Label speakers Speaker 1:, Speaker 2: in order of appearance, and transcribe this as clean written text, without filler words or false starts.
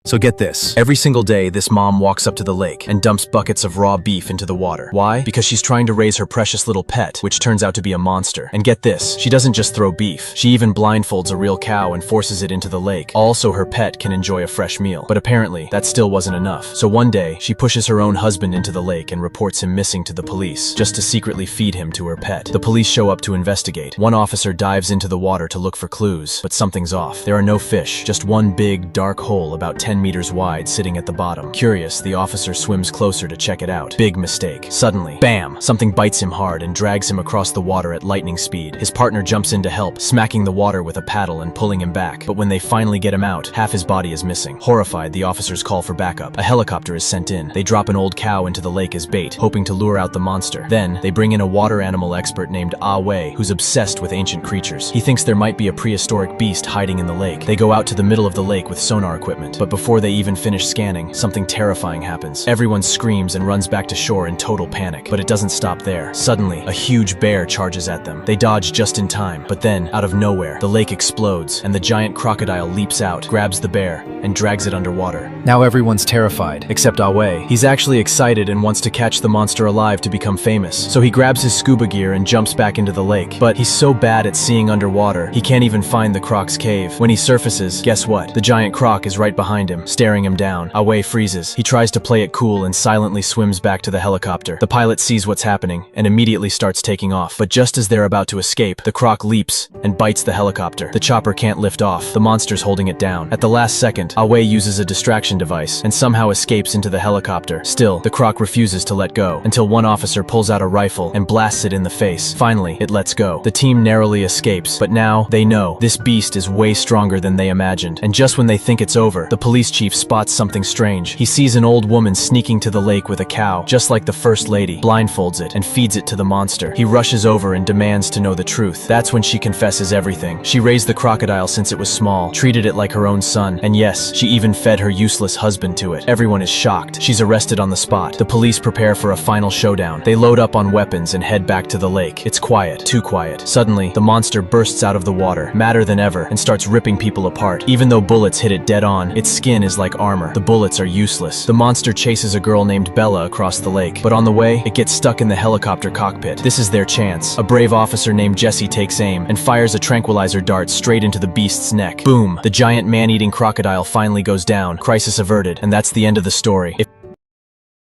Speaker 1: So get this. Every single day, this mom walks up to the lake and dumps buckets of raw beef into the water. Why? Because she's trying to raise her precious little pet, which turns out to be a monster. And get this, she doesn't just throw beef. She even blindfolds a real cow and forces it into the lake. Also, her pet can enjoy a fresh meal. But apparently, that still wasn't enough. So one day, she pushes her own husband into the lake and reports him missing to the police, just to secretly feed him to her pet. The police show up to investigate. One officer dives into the water to look for clues, but something's off. There are no fish, just one big, dark hole about 10 meters wide sitting at the bottom. Curious, the officer swims closer to check it out. Big mistake. Suddenly, bam! Something bites him hard and drags him across the water at lightning speed. His partner jumps in to help, smacking the water with a paddle and pulling him back. But when they finally get him out, half his body is missing. Horrified, the officers call for backup. A helicopter is sent in. They drop an old cow into the lake as bait, hoping to lure out the monster. Then, they bring in a water animal expert named Ah Wei, who's obsessed with ancient creatures. He thinks there might be a prehistoric beast hiding in the lake. They go out to the middle of the lake with sonar equipment. But before they even finish scanning, something terrifying happens. Everyone screams and runs back to shore in total panic. But it doesn't stop there. Suddenly, a huge bear charges at them. They dodge just in time. But then, out of nowhere, the lake explodes, and the giant crocodile leaps out, grabs the bear, and drags it underwater. Now everyone's terrified, except Ah Wei. He's actually excited and wants to catch the monster alive to become famous. So he grabs his scuba gear and jumps back into the lake. But he's so bad at seeing underwater, he can't even find the croc's cave. When he surfaces, guess what? The giant croc is right behind him, staring him down. Ah Wei freezes. He tries to play it cool and silently swims back to the helicopter. The pilot sees what's happening and immediately starts taking off. But just as they're about to escape, the croc leaps and bites the helicopter. The chopper can't lift off. The monster's holding it down. At the last second, Ah Wei uses a distraction device and somehow escapes into the helicopter. Still, the croc refuses to let go until one officer pulls out a rifle and blasts it in the face. Finally, it lets go. The team narrowly escapes, but now they know this beast is way stronger than they imagined. And just when they think it's over, the police chief spots something strange. He sees an old woman sneaking to the lake with a cow, just like the first lady, blindfolds it, and feeds it to the monster. He rushes over and demands to know the truth. That's when she confesses everything. She raised the crocodile since it was small, treated it like her own son, and yes, she even fed her useless husband to it. Everyone is shocked. She's arrested on the spot. The police prepare for a final showdown. They load up on weapons and head back to the lake. It's quiet, too quiet. Suddenly, the monster bursts out of the water, madder than ever, and starts ripping people apart. Even though bullets hit it dead on, its skin is like armor. The bullets are useless. The monster chases a girl named Bella across the lake, but on the way, it gets stuck in the helicopter cockpit. This is their chance. A brave officer named Jesse takes aim and fires a tranquilizer dart straight into the beast's neck. Boom! The giant man-eating crocodile finally goes down, crisis averted, and that's the end of the story.